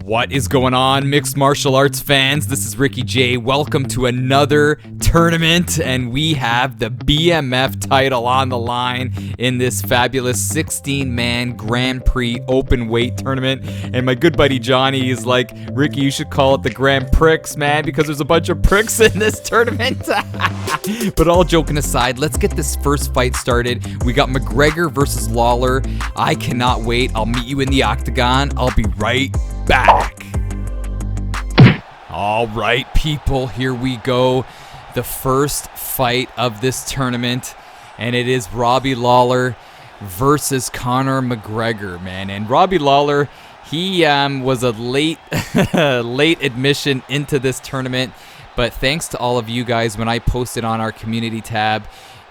What is going on, mixed martial arts fans? This is Ricky J. Welcome to another tournament, and we have the BMF title on the line in this fabulous 16-man Grand Prix open weight tournament. And my good buddy Johnny is like, Ricky, you should call it the Grand Prix, man, because there's a bunch of pricks in this tournament. But all joking aside, let's get this first fight started. We got McGregor versus Lawler. I cannot wait. I'll meet you in the octagon. I'll be right back. All right, people, here we go. The first fight of this tournament, and it is Robbie Lawler versus Conor McGregor, man. And Robbie Lawler, he was a late admission into this tournament, but thanks to all of you guys, when I posted on our community tab,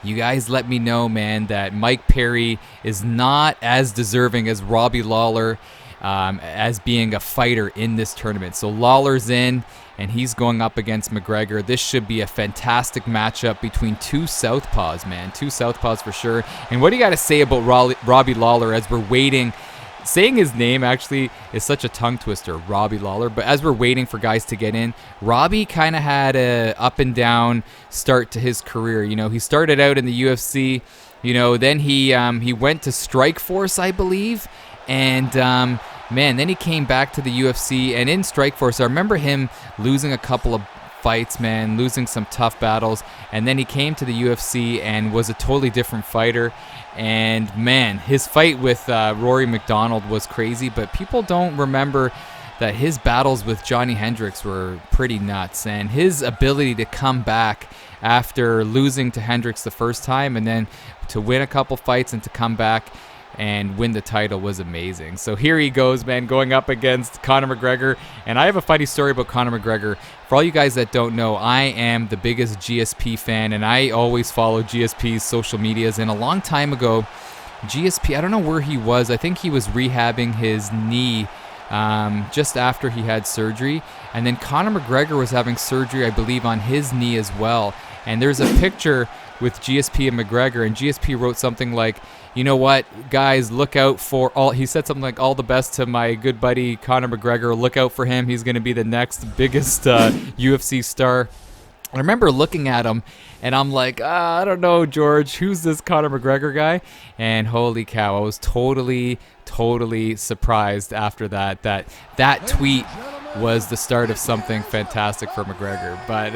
you guys let me know, man, that Mike Perry is not as deserving as Robbie Lawler as being a fighter in this tournament. So Lawler's in, and he's going up against McGregor. This should be a fantastic matchup between two southpaws, man. Two southpaws for sure. And what do you got to say about Robbie Lawler as we're waiting? Saying his name actually is such a tongue twister, Robbie Lawler. But as we're waiting for guys to get in, Robbie kind of had a up and down start to his career. You know, he started out in the UFC. You know, then he went to Strikeforce, I believe, and man, then he came back to the UFC. And in Strikeforce, I remember him losing a couple of fights, man, losing some tough battles, and then he came to the UFC and was a totally different fighter. And man, his fight with Rory McDonald was crazy, but people don't remember that his battles with Johnny Hendricks were pretty nuts, and his ability to come back after losing to Hendricks the first time and then to win a couple fights and to come back and win the title was amazing. So here he goes, man, going up against Conor McGregor. And I have a funny story about Conor McGregor. For all you guys that don't know, I am the biggest GSP fan, and I always follow GSP's social medias. And a long time ago, GSP, I don't know where he was. I think he was rehabbing his knee just after he had surgery. And then Conor McGregor was having surgery, I believe, on his knee as well. And there's a picture with GSP and McGregor, and GSP wrote something like, you know what, guys, look out for all, he said something like, all the best to my good buddy Conor McGregor, look out for him, he's going to be the next biggest UFC star. I remember looking at him, and I'm like, I don't know, George, who's this Conor McGregor guy? And holy cow, I was totally surprised after that tweet was the start of something fantastic for McGregor. But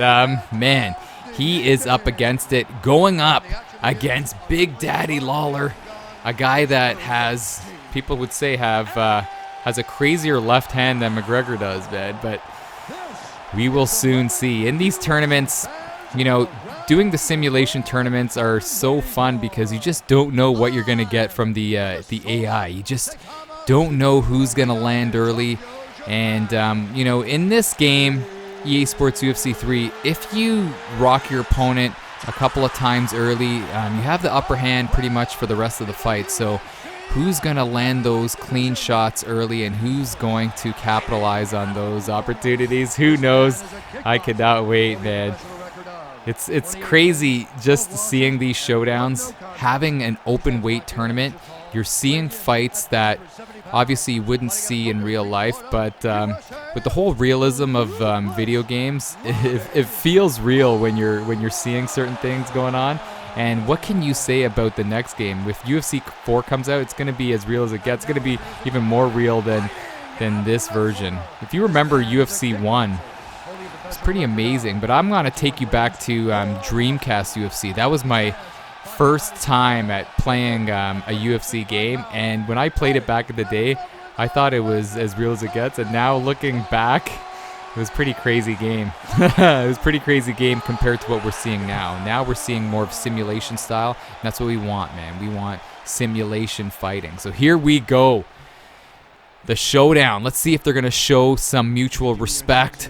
man, he is up against it, going up against Big Daddy Lawler, a guy that has, people would say, has a crazier left hand than McGregor does, man. But we will soon see. In these tournaments, you know, doing the simulation tournaments are so fun because you just don't know what you're going to get from the AI. You just don't know who's going to land early. And, you know, in this game, EA Sports UFC 3, if you rock your opponent a couple of times early, you have the upper hand pretty much for the rest of the fight. So who's going to land those clean shots early and who's going to capitalize on those opportunities? Who knows? I cannot wait, man. It's crazy just seeing these showdowns, having an open weight tournament. You're seeing fights that obviously you wouldn't see in real life, but with the whole realism of video games, it feels real when you're seeing certain things going on. And what can you say about the next game? If UFC 4 comes out, it's going to be as real as it gets. It's going to be even more real than this version. If you remember UFC 1, it's pretty amazing. But I'm going to take you back to Dreamcast UFC. That was my first time at playing a UFC game, and when I played it back in the day, I thought it was as real as it gets, and now looking back, it was a pretty crazy game. It was a pretty crazy game compared to what we're seeing now. Now we're seeing more of simulation style, and that's what we want, man. We want simulation fighting. So here we go. The showdown. Let's see if they're going to show some mutual respect.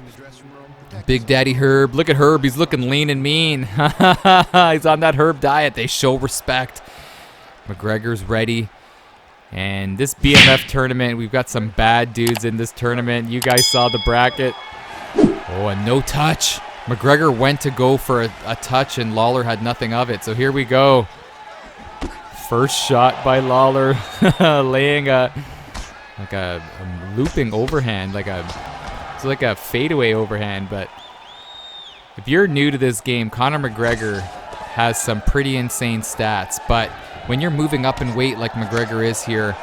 Big Daddy Herb. Look at Herb. He's looking lean and mean. He's on that Herb diet. They show respect. McGregor's ready. And this BMF tournament, we've got some bad dudes in this tournament. You guys saw the bracket. Oh, and no touch. McGregor went to go for a touch, and Lawler had nothing of it. So here we go. First shot by Lawler, laying a like a looping overhand, it's like a fadeaway overhand. But if you're new to this game, Conor McGregor has some pretty insane stats. But when you're moving up in weight like McGregor is here,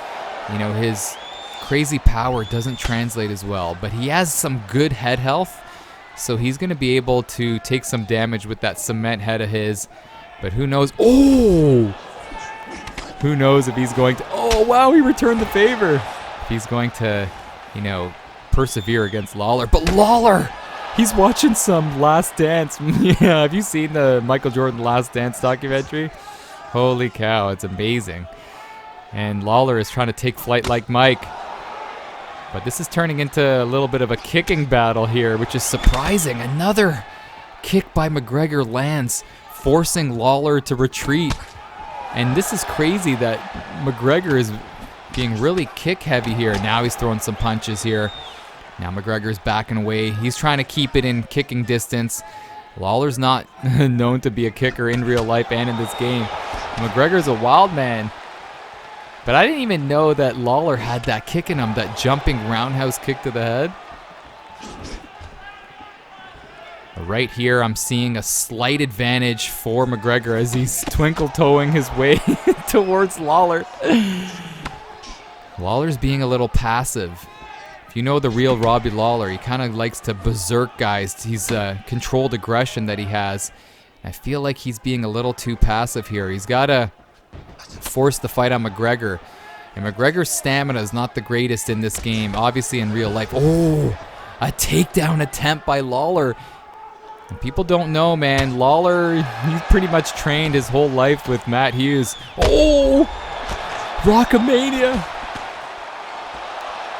you know, his crazy power doesn't translate as well. But he has some good head health, so he's going to be able to take some damage with that cement head of his. But who knows? Oh! Who knows if he's going to... Oh, wow, he returned the favor. If he's going to, you know, persevere against Lawler. But Lawler, he's watching some Last Dance. Yeah, have you seen the Michael Jordan Last Dance documentary? Holy cow, it's amazing. And Lawler is trying to take flight like Mike. But this is turning into a little bit of a kicking battle here, which is surprising. Another kick by McGregor lands, forcing Lawler to retreat. And this is crazy that McGregor is being really kick heavy here. Now he's throwing some punches here. Now McGregor's backing away. He's trying to keep it in kicking distance. Lawler's not known to be a kicker in real life and in this game. McGregor's a wild man. But I didn't even know that Lawler had that kick in him, that jumping roundhouse kick to the head. Right here, I'm seeing a slight advantage for McGregor as he's twinkle-toeing his way towards Lawler. Lawler's being a little passive. If you know the real Robbie Lawler, he kind of likes to berserk guys. He's controlled aggression that he has. I feel like he's being a little too passive here. He's got to force the fight on McGregor. And McGregor's stamina is not the greatest in this game, obviously in real life. Oh, a takedown attempt by Lawler. And people don't know, man. Lawler, he's pretty much trained his whole life with Matt Hughes. Oh, Rockamania.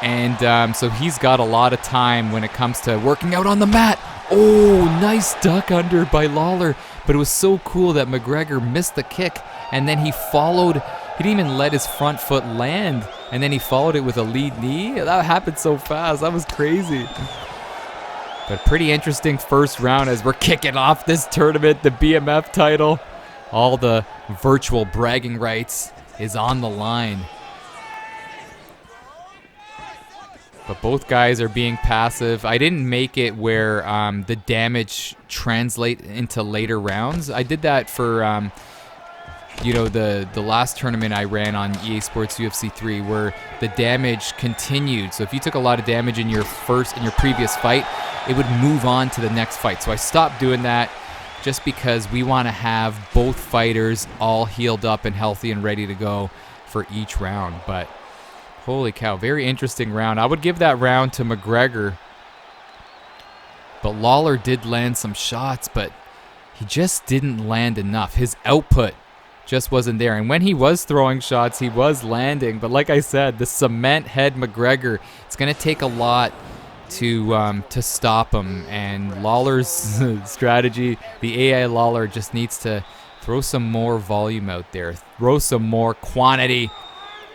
And so he's got a lot of time when it comes to working out on the mat. Oh, nice duck under by Lawler. But it was so cool that McGregor missed the kick, and then he followed. He didn't even let his front foot land, and then he followed it with a lead knee. That happened so fast. That was crazy. But pretty interesting first round as we're kicking off this tournament, the BMF title. All the virtual bragging rights is on the line. But both guys are being passive. I didn't make it where the damage translate into later rounds. I did that for, you know, the last tournament I ran on EA Sports UFC 3, where the damage continued. So if you took a lot of damage in your previous fight, it would move on to the next fight. So I stopped doing that just because we want to have both fighters all healed up and healthy and ready to go for each round. But holy cow, very interesting round. I would give that round to McGregor. But Lawler did land some shots, but he just didn't land enough. His output just wasn't there. And when he was throwing shots, he was landing. But like I said, the cement head McGregor, it's going to take a lot to stop him. And Lawler's strategy, the AI Lawler just needs to throw some more volume out there. Throw some more quantity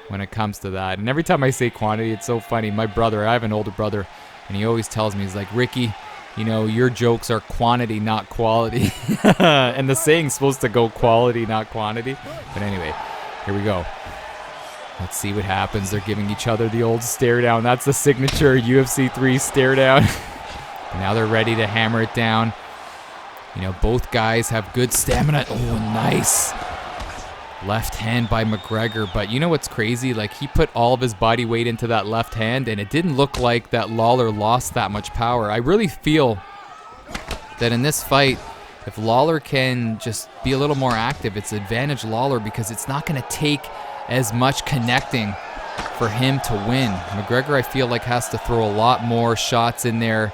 when it comes to that. And every time I say quantity, it's so funny. My brother, I have an older brother, and he always tells me, he's like, Ricky, you know, your jokes are quantity, not quality. And the saying's supposed to go quality, not quantity. But anyway, here we go. Let's see what happens. They're giving each other the old stare down. That's the signature UFC 3 stare down. Now they're ready to hammer it down. You know, both guys have good stamina. Oh, nice. Left hand by McGregor. But you know what's crazy? Like, he put all of his body weight into that left hand, and it didn't look like that Lawler lost that much power. I really feel that in this fight, if Lawler can just be a little more active, it's advantage Lawler, because it's not going to take as much connecting for him to win. McGregor, I feel like, has to throw a lot more shots in there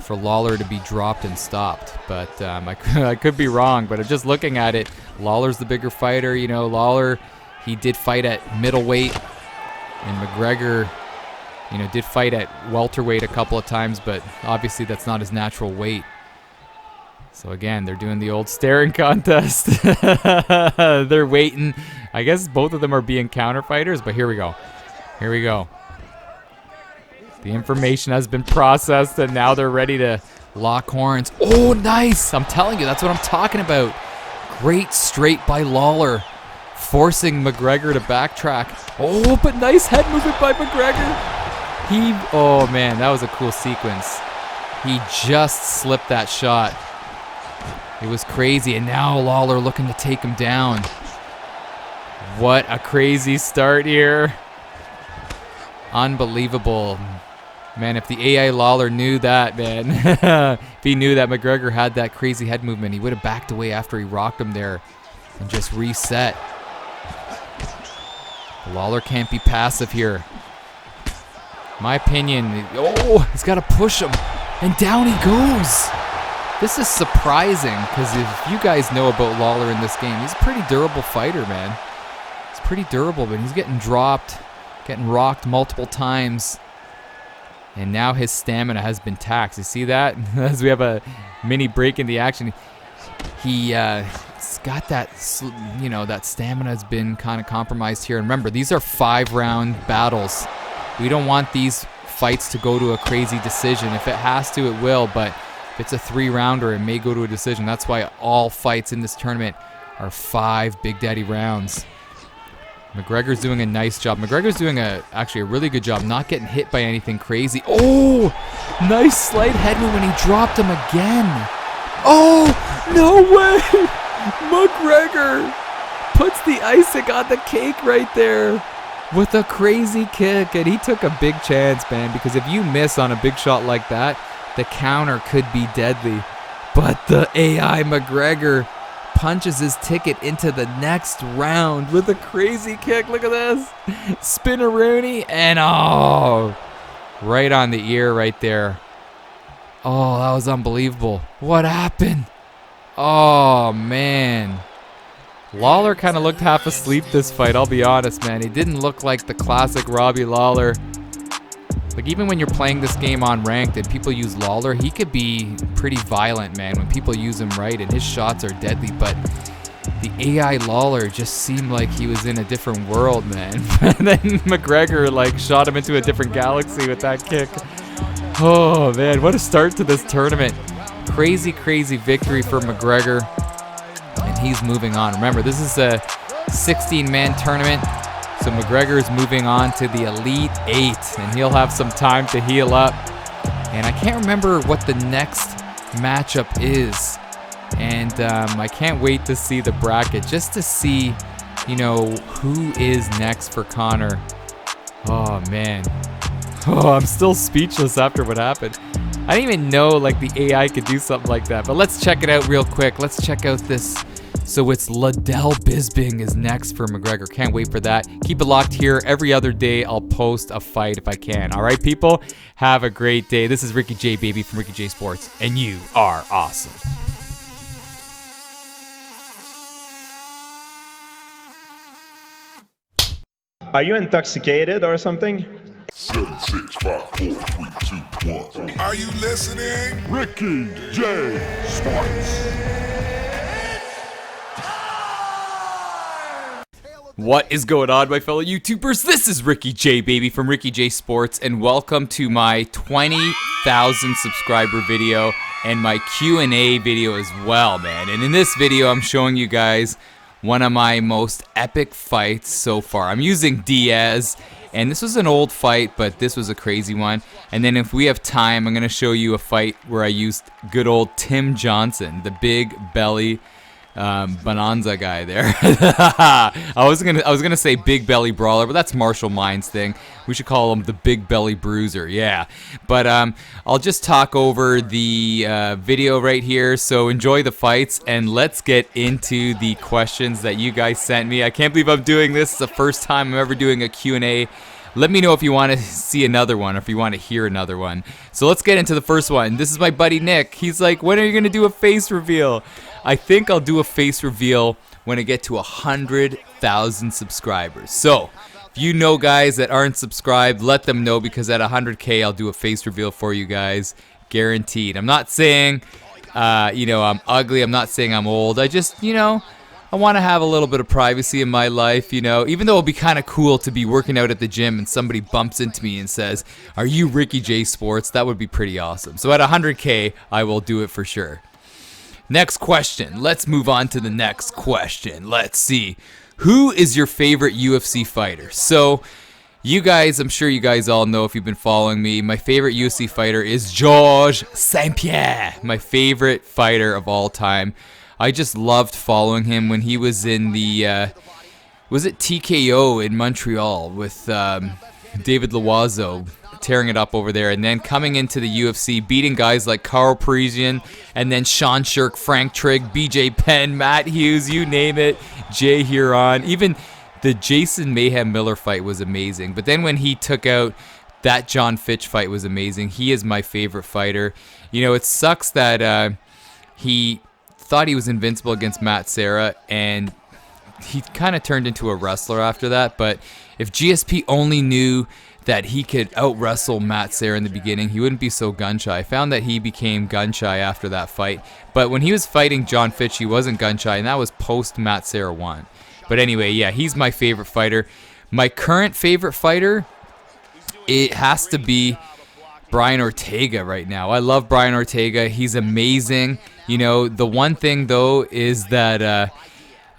for Lawler to be dropped and stopped. But I could be wrong, but just looking at it, Lawler's the bigger fighter. You know, Lawler, he did fight at middleweight, and McGregor, you know, did fight at welterweight a couple of times, but obviously that's not his natural weight. So again, they're doing the old staring contest. They're waiting. I guess both of them are being counter fighters, but here we go. Here we go. The information has been processed, and now they're ready to lock horns. Oh, nice. I'm telling you, that's what I'm talking about. Great straight by Lawler. forcing McGregor to backtrack. Oh, but nice head movement by McGregor. Oh man, that was a cool sequence. He just slipped that shot. It was crazy, and now Lawler looking to take him down. What a crazy start here. Unbelievable. Man, if the AI Lawler knew that, man, if he knew that McGregor had that crazy head movement, he would have backed away after he rocked him there and just reset. Lawler can't be passive here. My opinion, oh, he's got to push him, and down he goes. This is surprising, because if you guys know about Lawler in this game, he's a pretty durable fighter, man. He's pretty durable, but he's getting dropped, getting rocked multiple times. And now his stamina has been taxed. You see that? As we have a mini break in the action, he's got that, you know, that stamina has been kind of compromised here. And remember, these are 5-round battles. We don't want these fights to go to a crazy decision. If it has to, it will. But if it's a 3-rounder, it may go to a decision. That's why all fights in this tournament are 5 Big Daddy rounds. McGregor's doing a nice job. McGregor's doing actually a really good job not getting hit by anything crazy. Oh, nice slight head move when he dropped him again. Oh, no way. McGregor puts the icing on the cake right there with a crazy kick. And he took a big chance, man, because if you miss on a big shot like that, the counter could be deadly. But the AI McGregor punches his ticket into the next round with a crazy kick. Look at this. Spin-a-rooney, and oh, right on the ear right there. Oh, that was unbelievable. What happened? Oh, man. Lawler kind of looked half asleep this fight, I'll be honest, man. He didn't look like the classic Robbie Lawler. Like, even when you're playing this game on ranked and people use Lawler, he could be pretty violent, man, when people use him right, and his shots are deadly. But the AI Lawler just seemed like he was in a different world, man. And then McGregor, like, shot him into a different galaxy with that kick. Oh, man, what a start to this tournament. Crazy, crazy victory for McGregor. And he's moving on. Remember, this is a 16-man tournament. So McGregor is moving on to the Elite 8, and he'll have some time to heal up. And I can't remember what the next matchup is. And I can't wait to see the bracket, just to see, you know, who is next for Conor. Oh, man. Oh, I'm still speechless after what happened. I didn't even know, like, the AI could do something like that. But let's check it out real quick. Let's check out this. So it's Lawler Bisping is next for McGregor. Can't wait for that. Keep it locked here. Every other day, I'll post a fight if I can. All right, people? Have a great day. This is Ricky J, baby, from Ricky J Sports, and you are awesome. Are you intoxicated or something? 7, 6, 5, 4, 3, 2, 1. Are you listening? Ricky J Sports. What is going on, my fellow YouTubers? This is Ricky J, baby, from Ricky J Sports, and welcome to my 20,000 subscriber video and my Q&A video as well, man. And in this video, I'm showing you guys one of my most epic fights so far. I'm using Diaz, and this was an old fight, but this was a crazy one. And then if we have time, I'm going to show you a fight where I used good old Tim Johnson, the big belly bonanza guy there. I was gonna say big belly brawler, but that's Marshall Mind's thing. We should call him the big belly bruiser. Yeah, but I'll just talk over the video right here. So enjoy the fights, and let's get into the questions that you guys sent me. I can't believe I'm doing this. It's the first time I'm ever doing a Q&A. Let me know if you want to see another one or if you want to hear another one. So let's get into the first one. This is my buddy Nick. He's like, when are you going to do a face reveal? I think I'll do a face reveal when I get to 100,000 subscribers. So if you know guys that aren't subscribed, let them know, because at 100K, I'll do a face reveal for you guys. Guaranteed. I'm not saying, I'm ugly. I'm not saying I'm old. I just, I want to have a little bit of privacy in my life, even though it'll be kind of cool to be working out at the gym and somebody bumps into me and says, "Are you Ricky J Sports?" That would be pretty awesome. So at 100K, I will do it for sure. Next question. Let's move on to the next question. Let's see. Who is your favorite UFC fighter? So, you guys, I'm sure you guys all know if you've been following me, my favorite UFC fighter is Georges St-Pierre, my favorite fighter of all time. I just loved following him when he was in the, was it TKO in Montreal with David Loiseau, tearing it up over there, and then coming into the UFC, beating guys like Carl Parisian, and then Sean Shirk, Frank Trigg, BJ Penn, Matt Hughes, you name it, Jay Huron. Even the Jason Mayhem Miller fight was amazing. But then when he took out that John Fitch fight was amazing. He is my favorite fighter. You know, it sucks that he thought he was invincible against Matt Serra, and he kind of turned into a wrestler after that. But if GSP only knew that he could out-wrestle Matt Serra in the beginning, he wouldn't be so gun-shy. I found that he became gun-shy after that fight. But when he was fighting John Fitch, he wasn't gun-shy, and that was post-Matt Serra won. But anyway, yeah, he's my favorite fighter. My current favorite fighter, it has to be Brian Ortega right now. I love Brian Ortega. He's amazing. You know, the one thing, though, is that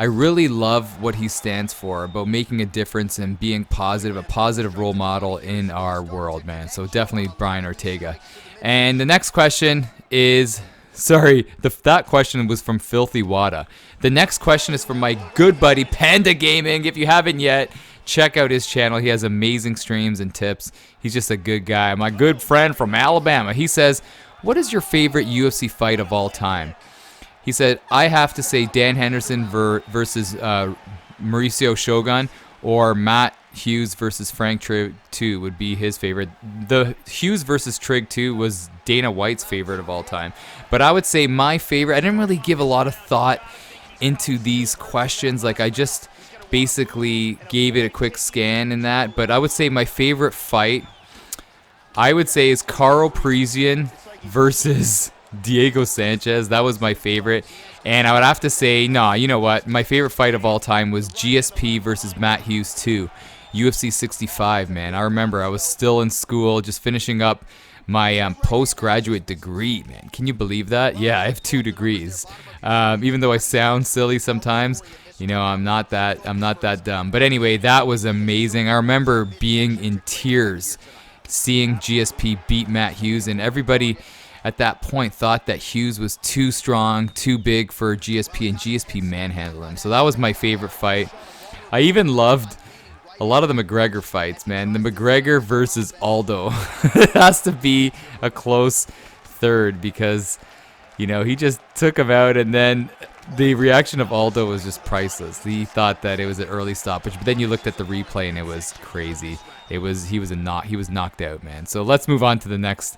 I really love what he stands for, about making a difference and being positive, a positive role model in our world, man. So definitely Brian Ortega. And the next question is... Sorry, that question was from Filthy Wada. The next question is from my good buddy Panda Gaming. If you haven't yet, check out his channel. He has amazing streams and tips. He's just a good guy. My good friend from Alabama. He says, what is your favorite UFC fight of all time? He said, I have to say Dan Henderson versus Mauricio Shogun, or Matt Hughes versus Frank Trigg 2 would be his favorite. The Hughes versus Trigg 2 was Dana White's favorite of all time. But I would say my favorite, I didn't really give a lot of thought into these questions. Like, I just basically gave it a quick scan in that. But I would say my favorite fight, I would say, is Carl Parisian versus Diego Sanchez. That was my favorite. And I would have to say, nah, you know what? My favorite fight of all time was GSP versus Matt Hughes 2. UFC 65, man. I remember I was still in school, just finishing up my postgraduate degree, man. Can you believe that? Yeah, I have 2 degrees. Even though I sound silly sometimes, you know, I'm not that dumb. But anyway, that was amazing. I remember being in tears seeing GSP beat Matt Hughes, and everybody at that point thought that Hughes was too strong, too big for GSP, and GSP manhandled him. So that was my favorite fight. I even loved a lot of the McGregor fights, man. The McGregor versus Aldo it has to be a close third because, you know, he just took him out, and then the reaction of Aldo was just priceless. He thought that it was an early stoppage, but then you looked at the replay and it was crazy. He was knocked out, man. So let's move on to the next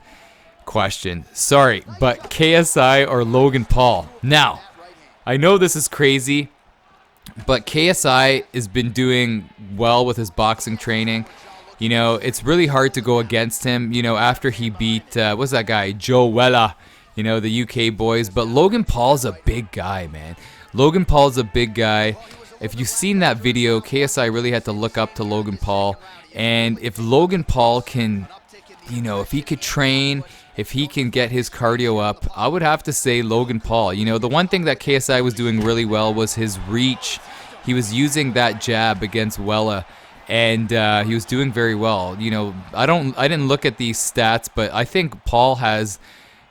question. Sorry, but KSI or Logan Paul? Now, I know this is crazy, but KSI has been doing well with his boxing training. You know, it's really hard to go against him, you know, after he beat, what's that guy, Joe Wella, you know, the UK boys. But Logan Paul's a big guy, man. Logan Paul's a big guy. If you've seen that video, KSI really had to look up to Logan Paul. And if Logan Paul can, you know, if he could train, if he can get his cardio up, I would have to say Logan Paul. You know, the one thing that KSI was doing really well was his reach. He was using that jab against Wella, and he was doing very well. You know, I didn't look at these stats, but I think Paul has,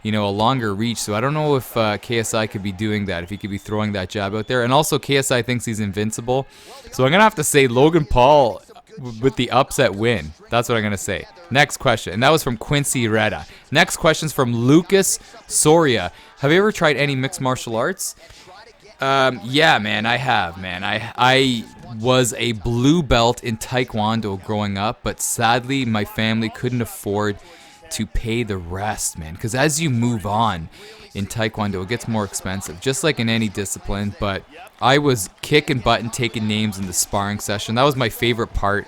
you know, a longer reach. So I don't know if KSI could be doing that, if he could be throwing that jab out there. And also KSI thinks he's invincible. So I'm going to have to say Logan Paul with the upset win. That's what I'm going to say. Next question. And that was from Quincy Reda. Next question's from Lucas Soria. Have you ever tried any mixed martial arts? Yeah, man, I have, man. I was a blue belt in Taekwondo growing up, but sadly my family couldn't afford to pay the rest, man. Because as you move on in Taekwondo, it gets more expensive, just like in any discipline. But I was kicking butt and taking names in the sparring session. That was my favorite part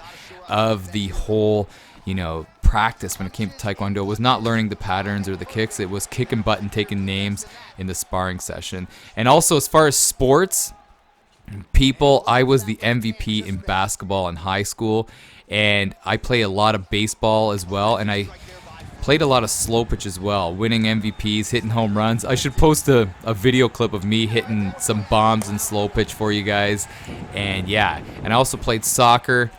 of the whole, you know, practice when it came to Taekwondo. It was not learning the patterns or the kicks. It was kicking butt and taking names in the sparring session. And also, as far as sports, I was the MVP in basketball in high school, and I play a lot of baseball as well. And Played a lot of slow pitch as well, winning MVPs, hitting home runs. I should post a video clip of me hitting some bombs in slow pitch for you guys. And yeah, and I also played soccer.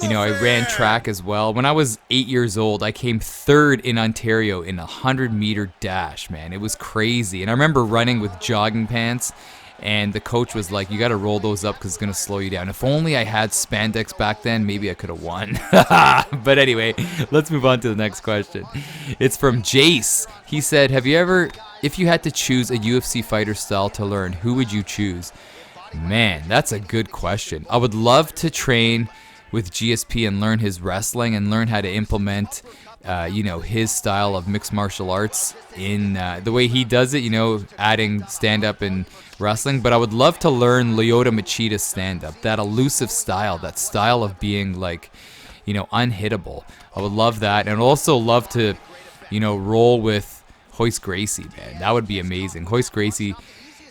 You know, I ran track as well. When I was 8 years old, I came third in Ontario in a 100-meter dash, man. It was crazy. And I remember running with jogging pants, and the coach was like, you got to roll those up because it's going to slow you down. If only I had spandex back then, maybe I could have won. But anyway, let's move on to the next question. It's from Jace. He said, if you had to choose a UFC fighter style to learn, who would you choose? Man, that's a good question. I would love to train with GSP and learn his wrestling and learn how to implement his style of mixed martial arts in the way he does it, adding stand-up and wrestling. But I would love to learn Lyoto Machida's stand-up, that elusive style, that style of being unhittable. I would love that. And I'd also love to, roll with Royce Gracie, man. That would be amazing. Royce Gracie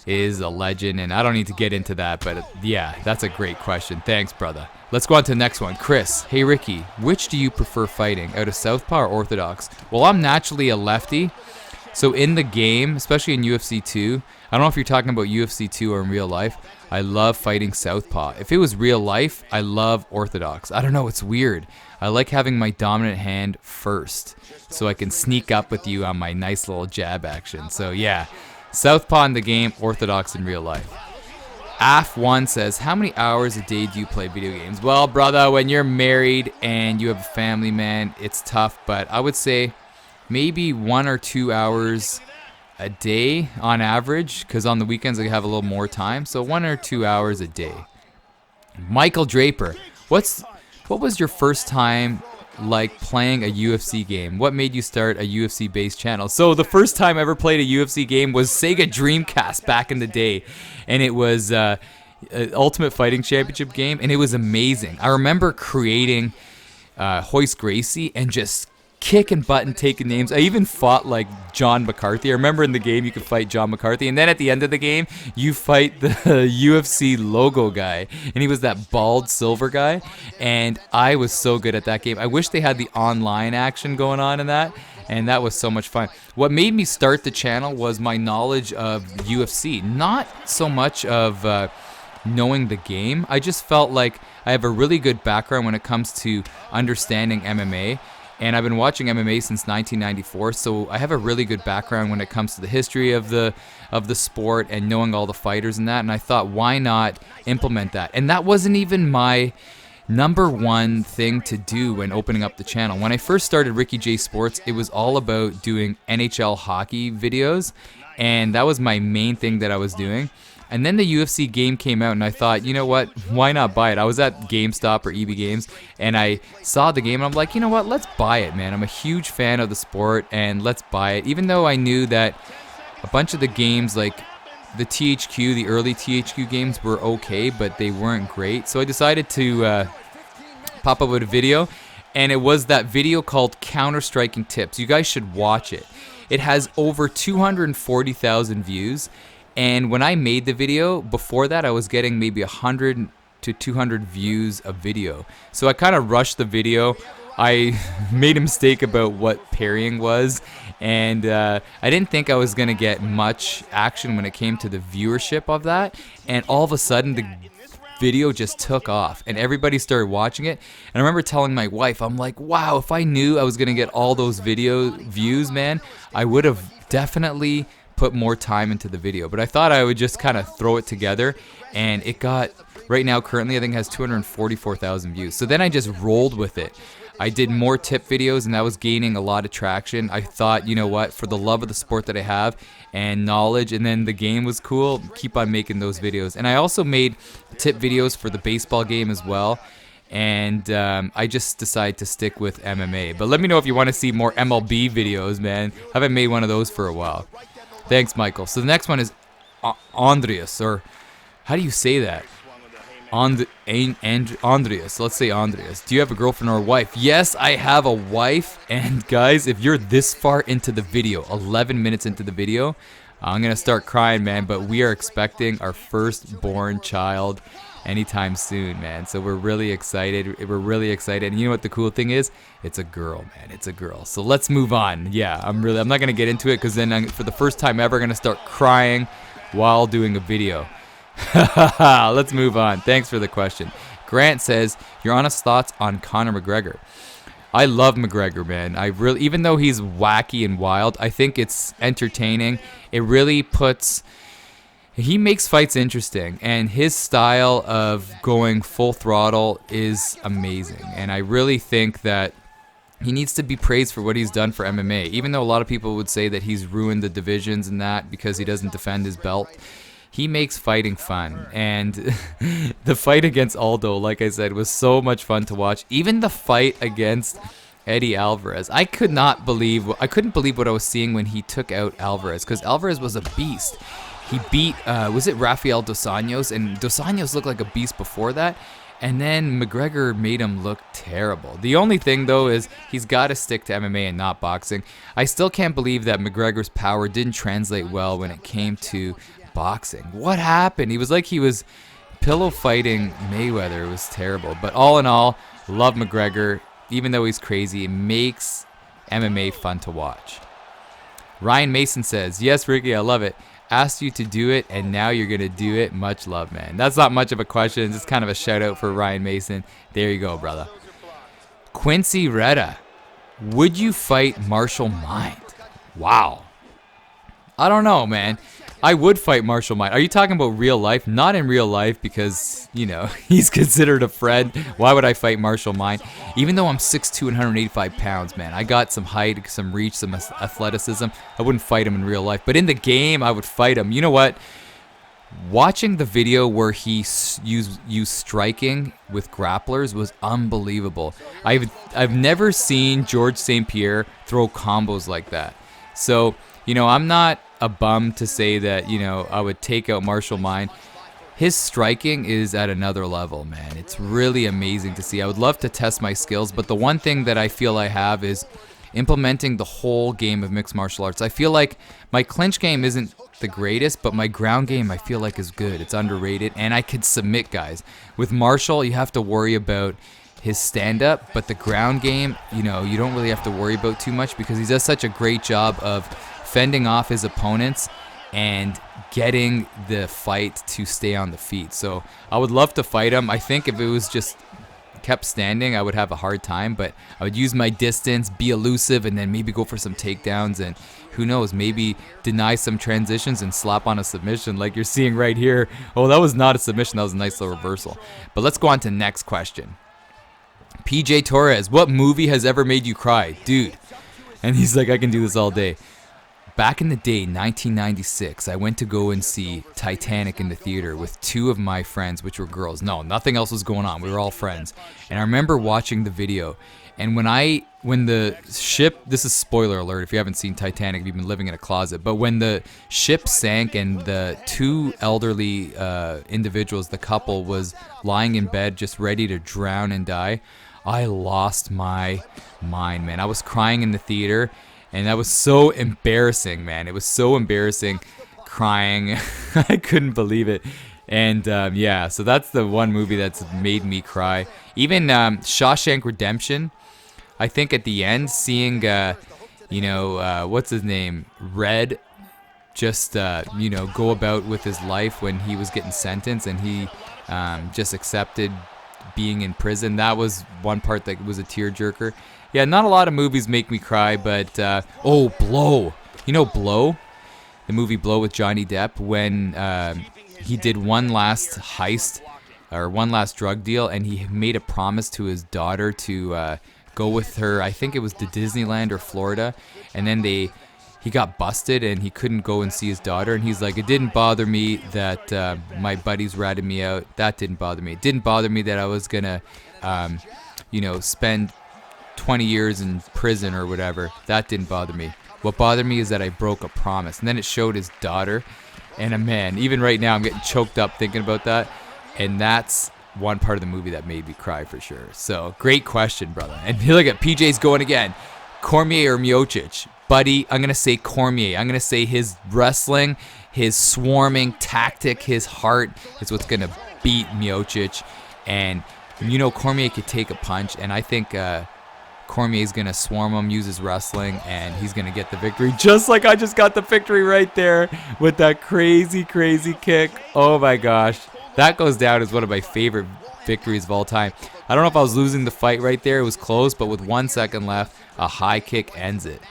is a legend, and I don't need to get into that, but yeah, that's a great question. Thanks, brother. Let's go on to the next one. Chris, hey Ricky, which do you prefer fighting, out of southpaw or orthodox? Well, I'm naturally a lefty, so in the game, especially in UFC 2, I don't know if you're talking about UFC 2 or in real life, I love fighting southpaw. If it was real life, I love orthodox. I don't know, it's weird. I like having my dominant hand first, so I can sneak up with you on my nice little jab action. So yeah, southpaw in the game, orthodox in real life. AF1 says, how many hours a day do you play video games? Well, brother, when you're married and you have a family, man, it's tough. But I would say maybe 1 or 2 hours a day on average, because on the weekends I have a little more time. So 1 or 2 hours a day. Michael Draper, what was your first time like playing a UFC game? What made you start a UFC based channel? So the first time I ever played a UFC game was Sega Dreamcast back in the day, and it was an Ultimate Fighting Championship game, and it was amazing. I remember creating Royce Gracie and just kicking butt and taking names. I even fought like John McCarthy. I remember in the game you could fight John McCarthy, and then at the end of the game you fight the UFC logo guy, and he was that bald silver guy, and I was so good at that game. I wish they had the online action going on in that, and that was so much fun. What made me start the channel was my knowledge of UFC, not so much of knowing the game. I just felt like I have a really good background when it comes to understanding MMA. And I've been watching MMA since 1994, so I have a really good background when it comes to the history of the sport and knowing all the fighters and that. And I thought, why not implement that? And that wasn't even my number one thing to do when opening up the channel. When I first started Ricky J Sports, it was all about doing NHL hockey videos, and that was my main thing that I was doing. And then the UFC game came out, and I thought, you know what, why not buy it? I was at GameStop or EB Games, and I saw the game, and I'm like, you know what, let's buy it, man. I'm a huge fan of the sport, and let's buy it. Even though I knew that a bunch of the games, like the THQ, the early THQ games were okay, but they weren't great. So I decided to pop up with a video, and it was that video called Counter-Striking Tips. You guys should watch it. It has over 240,000 views. And when I made the video, before that, I was getting maybe 100 to 200 views a video. So I kind of rushed the video. I made a mistake about what parrying was, and I didn't think I was going to get much action when it came to the viewership of that. And all of a sudden, the video just took off, and everybody started watching it. And I remember telling my wife, I'm like, wow, if I knew I was going to get all those video views, man, I would have definitely put more time into the video. But I thought I would just kind of throw it together, and it got, right now currently I think it has 244,000 views. So then I just rolled with it. I did more tip videos, and that was gaining a lot of traction. I thought, you know what, for the love of the sport that I have and knowledge, and then the game was cool, keep on making those videos. And I also made tip videos for the baseball game as well. And I just decided to stick with MMA. But let me know if you want to see more MLB videos, man. I haven't made one of those for a while. Thanks, Michael. So the next one is Andreas, or how do you say that? Andreas. Let's say Andreas. Do you have a girlfriend or a wife? Yes, I have a wife. And guys, if you're this far into the video, 11 minutes into the video, I'm going to start crying, man. But we are expecting our firstborn child anytime soon, man. So we're really excited. And you know what the cool thing is? It's a girl, man. It's a girl. So let's move on. Yeah, I'm not going to get into it because then for the first time ever, I'm going to start crying while doing a video. Let's move on. Thanks for the question. Grant says, your honest thoughts on Conor McGregor. I love McGregor, man. Even though he's wacky and wild, I think it's entertaining. It really he makes fights interesting, and his style of going full throttle is amazing. And I really think that he needs to be praised for what he's done for MMA. Even though a lot of people would say that he's ruined the divisions and that because he doesn't defend his belt, he makes fighting fun. And the fight against Aldo, like I said, was so much fun to watch. Even the fight against Eddie Alvarez, I couldn't believe what I was seeing when he took out Alvarez, because Alvarez was a beast. He beat, was it Rafael Dos Anjos? And Dos Anjos looked like a beast before that. And then McGregor made him look terrible. The only thing, though, is he's got to stick to MMA and not boxing. I still can't believe that McGregor's power didn't translate well when it came to boxing. What happened? He was pillow fighting Mayweather. It was terrible. But all in all, love McGregor. Even though he's crazy, it makes MMA fun to watch. Ryan Mason says, yes, Ricky, I love it. Asked you to do it, and now you're going to do it. Much love, man. That's not much of a question. It's just kind of a shout out for Ryan Mason. There you go, brother. Quincy Retta, would you fight Marshall Mind? Wow. I don't know, man. I would fight Marshall Mind. Are you talking about real life? Not in real life because, he's considered a friend. Why would I fight Marshall Mind? Even though I'm 6'2", 185 pounds, man. I got some height, some reach, some athleticism. I wouldn't fight him in real life. But in the game, I would fight him. You know what? Watching the video where he used striking with grapplers was unbelievable. I've never seen George St. Pierre throw combos like that. So, I'm not a bum to say that, I would take out Marshall Mind. His striking is at another level, man. It's really amazing to see. I would love to test my skills, but the one thing that I feel I have is implementing the whole game of mixed martial arts. I feel like my clinch game isn't the greatest, but my ground game I feel like is good. It's underrated, and I could submit guys. With Marshall, you have to worry about his stand-up, but the ground game, you don't really have to worry about too much because he does such a great job of fending off his opponents and getting the fight to stay on the feet. So I would love to fight him. I think if it was just kept standing, I would have a hard time, but I would use my distance, be elusive, and then maybe go for some takedowns, and who knows, maybe deny some transitions and slap on a submission like you're seeing right here. Oh, that was not a submission. That was a nice little reversal. But let's go on to next question. PJ Torres, what movie has ever made you cry? Dude. And he's like, I can do this all day. Back in the day, 1996, I went to go and see Titanic in the theater with two of my friends, which were girls. No, nothing else was going on. We were all friends. And I remember watching the video. And when the ship, this is spoiler alert if you haven't seen Titanic, if you've been living in a closet, but when the ship sank and the two elderly individuals, the couple, was lying in bed just ready to drown and die, I lost my mind, man. I was crying in the theater. And that was so embarrassing, man. It was so embarrassing crying. I couldn't believe it. And so that's the one movie that's made me cry. Even Shawshank Redemption, I think at the end, seeing, what's his name? Red just, go about with his life when he was getting sentenced and he just accepted being in prison. That was one part that was a tearjerker. Yeah, not a lot of movies make me cry, but Blow. You know Blow? The movie Blow with Johnny Depp, when he did one last heist or one last drug deal, and he made a promise to his daughter to go with her, I think it was to Disneyland or Florida, and then he got busted and he couldn't go and see his daughter, and he's like, it didn't bother me that my buddies ratted me out. That didn't bother me. It didn't bother me that I was going to, spend 20 years in prison or whatever. That didn't bother me. What bothered me is that I broke a promise. And then it showed his daughter, and man, even right now I'm getting choked up thinking about that. And that's one part of the movie that made me cry for sure. So great question, brother. And look at PJ's going again. Cormier or Miocic? Buddy, I'm going to say Cormier. I'm going to say his wrestling, his swarming tactic, his heart is what's going to beat Miocic. And, Cormier could take a punch, and I think Cormier's going to swarm him, use his wrestling, and he's going to get the victory, just like I just got the victory right there with that crazy, crazy kick. Oh, my gosh. That goes down as one of my favorite victories of all time. I don't know if I was losing the fight right there. It was close, but with 1 second left, a high kick ends it.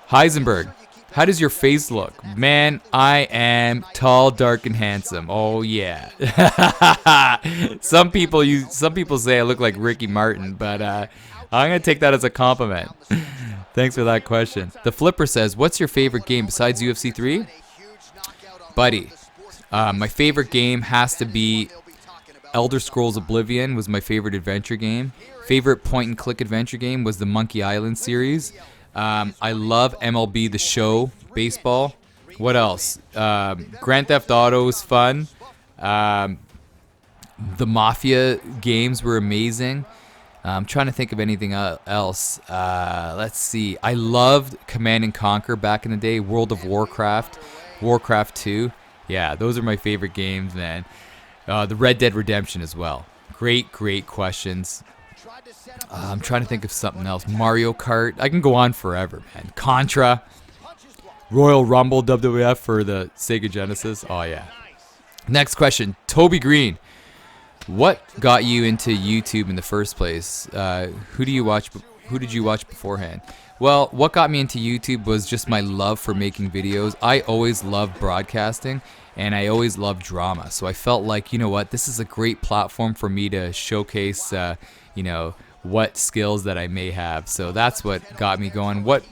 Heisenberg, how does your face look? Man, I am tall, dark, and handsome. Oh, yeah. Some people say I look like Ricky Martin, but I'm going to take that as a compliment. Thanks for that question. The Flipper says, what's your favorite game besides UFC 3? Buddy, my favorite game has to be Elder Scrolls Oblivion was my favorite adventure game. Favorite point-and-click adventure game was the Monkey Island series. I love MLB The Show, baseball. What else? Grand Theft Auto was fun. The Mafia games were amazing. I'm trying to think of anything else. Let's see. I loved Command & Conquer back in the day. World of Warcraft. Warcraft 2. Yeah, those are my favorite games, man. The Red Dead Redemption as well. Great questions. I'm trying to think of something else. Mario Kart. I can go on forever, man. Contra. Royal Rumble WWF for the Sega Genesis. Oh, yeah. Next question. Toby Green. What got you into YouTube in the first place? Who did you watch beforehand? Well, what got me into YouTube was just my love for making videos. I always loved broadcasting, and I always loved drama. So I felt like, this is a great platform for me to showcase, what skills that I may have. So that's what got me going. What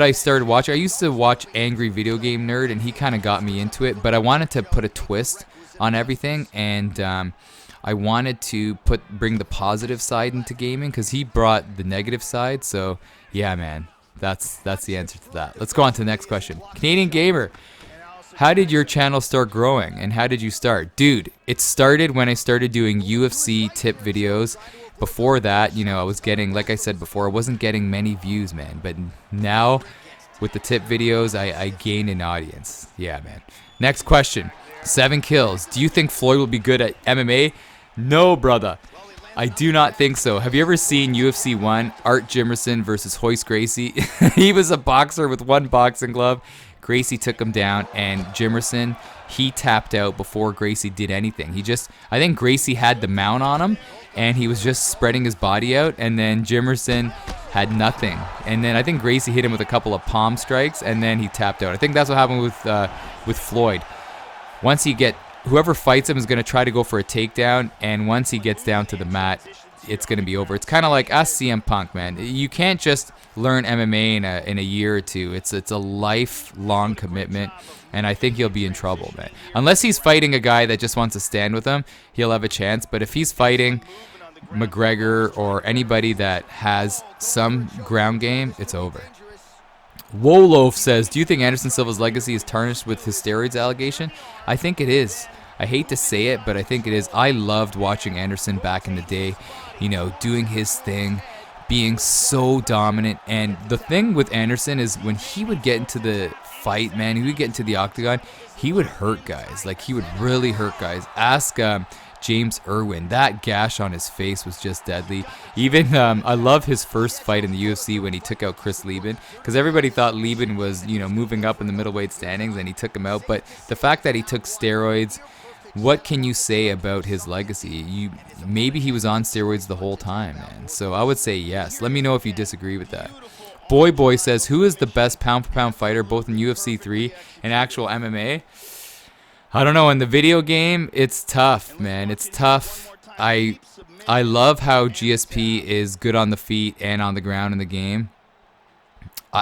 I started watching, I used to watch Angry Video Game Nerd, and he kind of got me into it. But I wanted to put a twist on everything, and I wanted to bring the positive side into gaming because he brought the negative side. So yeah, man, that's the answer to that. Let's go on to the next question. Canadian Gamer, how did your channel start growing, and how did you start? Dude, it started when I started doing UFC tip videos. Before that, I was getting, like I said before, I wasn't getting many views, man. But now, with the tip videos, I gained an audience. Yeah, man. Next question. 7 kills. Do you think Floyd will be good at MMA? No, brother. I do not think so. Have you ever seen UFC 1, Art Jimerson versus Hoist Gracie? He was a boxer with one boxing glove. Gracie took him down, and Jimerson, he tapped out before Gracie did anything. I think Gracie had the mount on him, and he was just spreading his body out, and then Jimerson had nothing. And then I think Gracie hit him with a couple of palm strikes, and then he tapped out. I think that's what happened with Floyd. Whoever fights him is going to try to go for a takedown, and once he gets down to the mat, it's going to be over. It's kind of like us CM Punk, man. You can't just learn MMA in a year or two. It's a lifelong commitment, and I think he'll be in trouble, man. Unless he's fighting a guy that just wants to stand with him, he'll have a chance. But if he's fighting McGregor or anybody that has some ground game, it's over. Wolof says, do you think Anderson Silva's legacy is tarnished with his steroids allegation? I think it is. I hate to say it, but I think it is. I loved watching Anderson back in the day, doing his thing, being so dominant. And the thing with Anderson is when he would get into the fight, man, he would get into the octagon, he would hurt guys. Like, he would really hurt guys. Ask James Irwin. That gash on his face was just deadly. Even I love his first fight in the UFC when he took out Chris Lieben, because everybody thought Lieben was moving up in the middleweight standings, and he took him out. But the fact that he took steroids, what can you say about his legacy? Maybe he was on steroids the whole time, man. So I would say yes. Let me know if you disagree with that. Boy says, who is the best pound-for-pound fighter, both in UFC 3 and actual MMA? I don't know. In the video game, it's tough, man. It's tough. I love how GSP is good on the feet and on the ground in the game.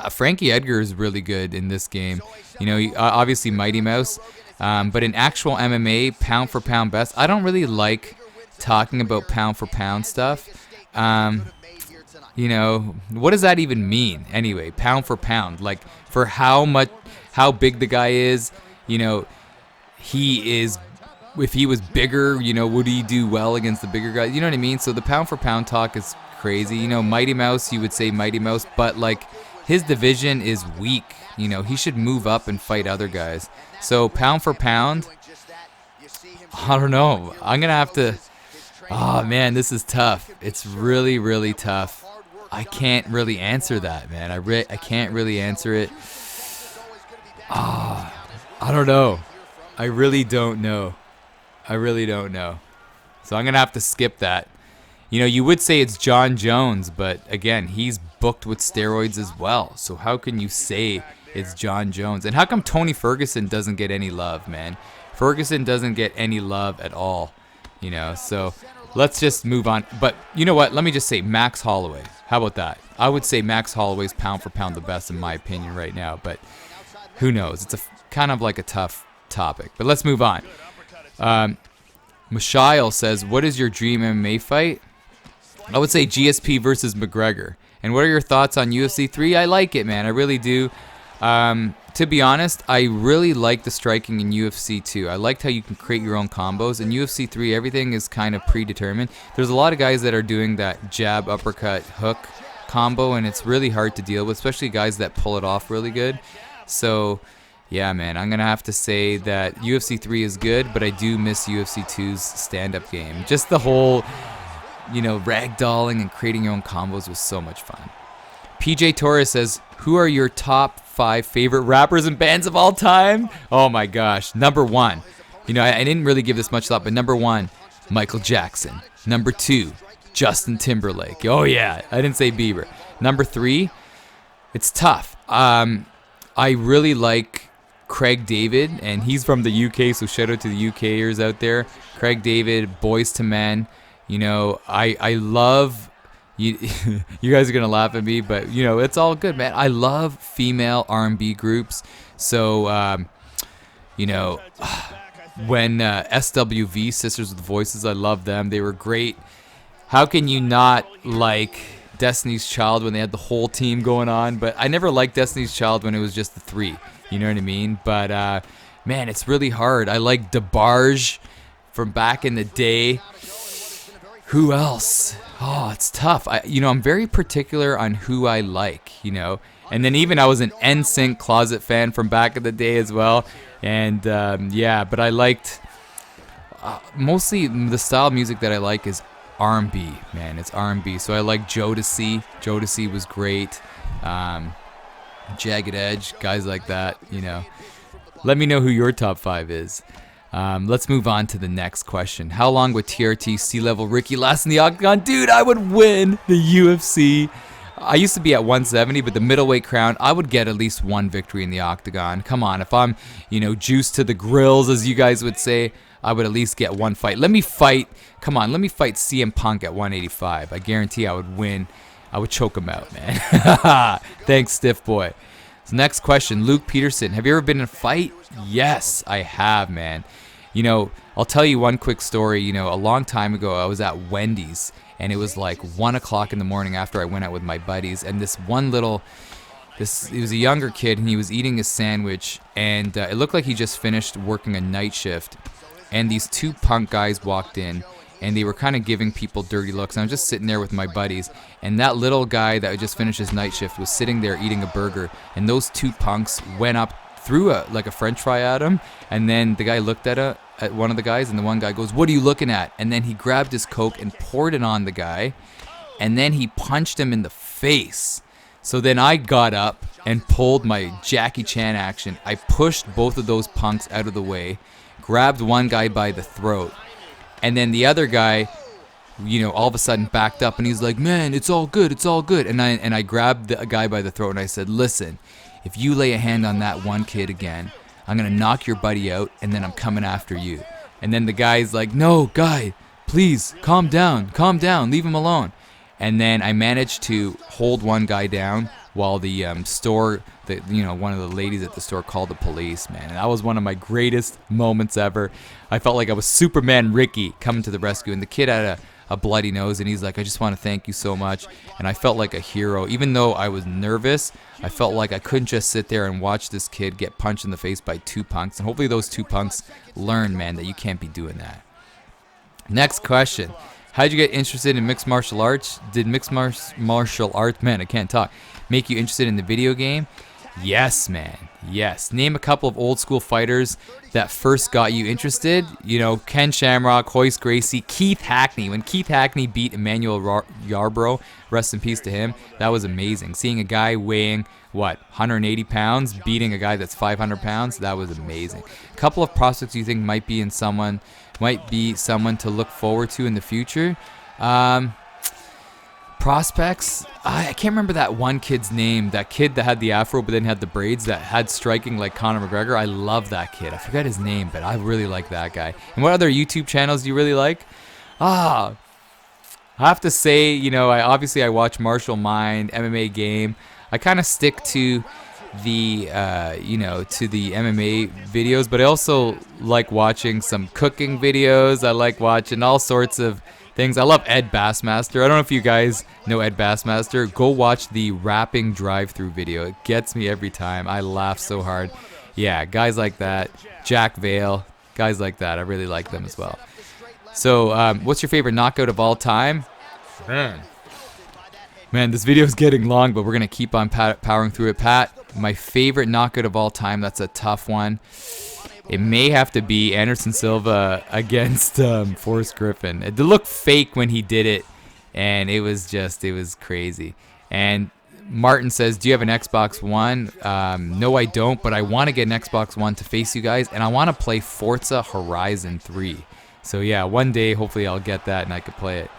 Frankie Edgar is really good in this game. Obviously Mighty Mouse. But in actual MMA, pound for pound best, I don't really like talking about pound for pound stuff. What does that even mean anyway? Pound for pound, like for how big the guy is, if he was bigger, would he do well against the bigger guys? You know what I mean? So the pound for pound talk is crazy. Mighty Mouse, you would say Mighty Mouse, but like his division is weak. He should move up and fight other guys. So pound for pound, I don't know. I'm going to have to... Oh, man, this is tough. It's really, really tough. I can't really answer that, man. I can't really answer it. I don't know. I really don't know. So I'm going to have to skip that. You know, you would say it's John Jones, but again, he's booked with steroids as well. So how can you say it's John Jones? And how come Tony Ferguson doesn't get any love, man? Ferguson doesn't get any love at all, you know. So let's just move on. But you know what? Let me just say Max Holloway. How about that? I would say Max Holloway's pound for pound the best in my opinion right now. But who knows? It's kind of like a tough topic. But let's move on. Mishael says, what is your dream MMA fight? I would say GSP versus McGregor. And what are your thoughts on UFC 3? I like it, man. I really do. To be honest, I really like the striking in UFC 2. I liked how you can create your own combos. In UFC 3, everything is kind of predetermined. There's a lot of guys that are doing that jab, uppercut, hook combo, and it's really hard to deal with, especially guys that pull it off really good. So, yeah, man, I'm going to have to say that UFC 3 is good, but I do miss UFC 2's stand-up game. Just the whole... you know, ragdolling and creating your own combos was so much fun. PJ Torres says, who are your top 5 favorite rappers and bands of all time? Oh my gosh. Number 1. You know, I didn't really give this much thought, but number 1, Michael Jackson. Number 2, Justin Timberlake. Oh yeah, I didn't say Bieber. Number 3, it's tough. I really like Craig David, and he's from the UK, so shout out to the UKers out there. Craig David, Boys to Men. You know, I love, you guys are going to laugh at me, but, you know, it's all good, man. I love female R&B groups. So, you know, when SWV, Sisters with Voices, I love them. They were great. How can you not like Destiny's Child when they had the whole team going on? But I never liked Destiny's Child when it was just the 3. You know what I mean? But, man, it's really hard. I like DeBarge from back in the day. Who else? Oh, it's tough. I'm very particular on who I like, you know. And then even I was an NSYNC closet fan from back in the day as well. And, yeah, but I liked... mostly the style of music that I like is R&B, man. It's R&B. So I like Jodeci. Jodeci was great. Jagged Edge, guys like that, you know. Let me know who your top 5 is. Let's move on to the next question. How long would TRT C-Level Ricky last in the octagon? Dude, I would win the UFC. I used to be at 170, but the middleweight crown, I would get at least 1 victory in the octagon. Come on, if I'm, you know, juiced to the grills, as you guys would say, I would at least get 1 fight. Let me fight CM Punk at 185. I guarantee I would win. I would choke him out, man. Thanks, Stiff Boy. So next question, Luke Peterson. Have you ever been in a fight? Yes, I have, man. You know, I'll tell you one quick story. You know, a long time ago, I was at Wendy's, and it was like 1 o'clock in the morning after I went out with my buddies, and he was a younger kid, and he was eating his sandwich, and it looked like he just finished working a night shift, and these 2 punk guys walked in, and they were kind of giving people dirty looks. And I was just sitting there with my buddies, and that little guy that just finished his night shift was sitting there eating a burger, and those 2 punks went up, threw a french fry at him, and then the guy looked at one of the guys, and the one guy goes, "What are you looking at?" And then he grabbed his Coke and poured it on the guy, and then he punched him in the face. So then I got up and pulled my Jackie Chan action. I pushed both of those punks out of the way, grabbed one guy by the throat, and then the other guy, you know, all of a sudden backed up, and he's like, "Man, it's all good, it's all good." And I grabbed the guy by the throat, and I said, "Listen, if you lay a hand on that one kid again, I'm going to knock your buddy out, and then I'm coming after you." And then the guy's like, "No, guy, please, calm down, leave him alone." And then I managed to hold one guy down while the one of the ladies at the store called the police, man. And that was one of my greatest moments ever. I felt like I was Superman Ricky coming to the rescue, and the kid had a bloody nose, and he's like, "I just want to thank you so much." And I felt like a hero. Even though I was nervous, I felt like I couldn't just sit there and watch this kid get punched in the face by 2 punks. And hopefully those 2 punks learn, man, that you can't be doing that. Next question. How'd you get interested in mixed martial arts? Did mixed martial arts, man, I can't talk, make you interested in the video game? Yes, man. Yes. Name a couple of old school fighters that first got you interested. You know, Ken Shamrock, Hoist Gracie, Keith Hackney. When Keith Hackney beat Emmanuel Yarbrough, rest in peace to him, that was amazing. Seeing a guy weighing, 180 pounds, beating a guy that's 500 pounds, that was amazing. A couple of prospects you think might be someone to look forward to in the future. Prospects, I can't remember that one kid's name. That kid that had the afro but then had the braids, that had striking like Conor McGregor. I love that kid. I forget his name, but I really like that guy. And what other YouTube channels do you really like? I have to say, I watch Martial Mind, MMA Game. I kind of stick to the MMA videos, but I also like watching some cooking videos. I like watching all sorts of things. I love Ed Bassmaster. I don't know if you guys know Ed Bassmaster. Go watch the rapping drive-through video. It gets me every time. I laugh so hard. Yeah, guys like that. Jack Vale, guys like that. I really like them as well. So, what's your favorite knockout of all time? Man, this video is getting long, but we're going to keep on powering through it. Pat, my favorite knockout of all time, that's a tough one. It may have to be Anderson Silva against Forrest Griffin. It looked fake when he did it, and it was crazy. And Martin says, do you have an Xbox One? No, I don't, but I want to get an Xbox One to face you guys, and I want to play Forza Horizon 3. So yeah, one day, hopefully I'll get that and I could play it.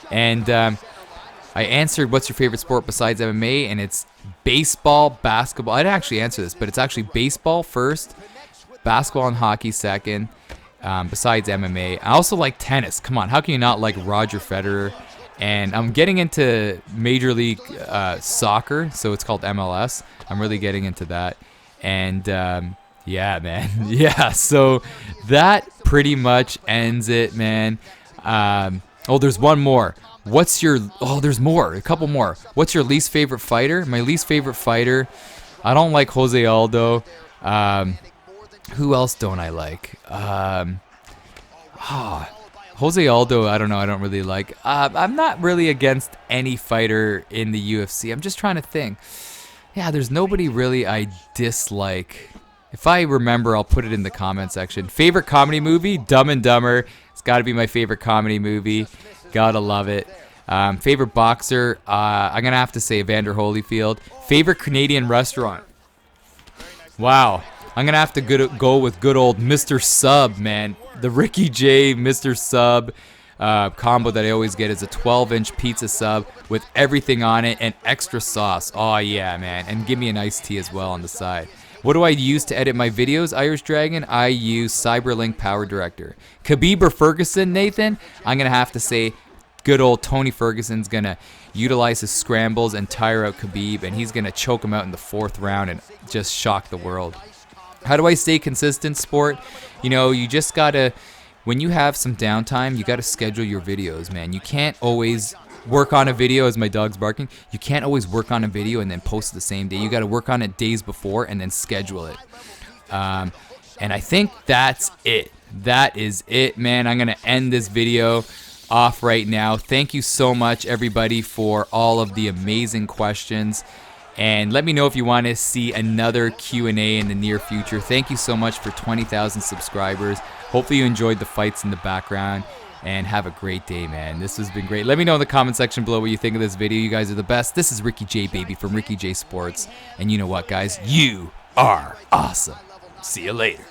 And I answered, what's your favorite sport besides MMA? And it's baseball, basketball. I didn't actually answer this, but it's actually baseball first, basketball and hockey second, besides MMA. I also like tennis. Come on, how can you not like Roger Federer? And I'm getting into Major League Soccer, so it's called MLS. I'm really getting into that. And yeah, man. Yeah, so that pretty much ends it, man. There's one more. There's more. A couple more. What's your least favorite fighter? My least favorite fighter, I don't like Jose Aldo. Who else don't I like? Jose Aldo, I don't know. I don't really like. I'm not really against any fighter in the UFC. I'm just trying to think. Yeah, there's nobody really I dislike. If I remember, I'll put it in the comment section. Favorite comedy movie? Dumb and Dumber. It's got to be my favorite comedy movie. Gotta love it. Favorite boxer? I'm going to have to say Evander Holyfield. Favorite Canadian restaurant? Wow. I'm going to have to go with good old Mr. Sub, man. The Ricky J Mr. Sub combo that I always get is a 12-inch pizza sub with everything on it and extra sauce. Oh, yeah, man. And give me an iced tea as well on the side. What do I use to edit my videos, Irish Dragon? I use Cyberlink Power Director. Khabib or Ferguson, Nathan? I'm going to have to say good old Tony Ferguson's going to utilize his scrambles and tire out Khabib, and he's going to choke him out in the 4th round and just shock the world. How do I stay consistent, sport? You just got to, when you have some downtime, you got to schedule your videos, man. You can't always work on a video, as my dog's barking. You can't always work on a video and then post it the same day. You got to work on it days before and then schedule it. And I think that's it. That is it, man. I'm going to end this video off right now. Thank you so much, everybody, for all of the amazing questions. And let me know if you want to see another Q&A in the near future. Thank you so much for 20,000 subscribers. Hopefully you enjoyed the fights in the background. And have a great day, man. This has been great. Let me know in the comment section below what you think of this video. You guys are the best. This is Ricky J, baby, from Ricky J Sports. And you know what, guys? You are awesome. See you later.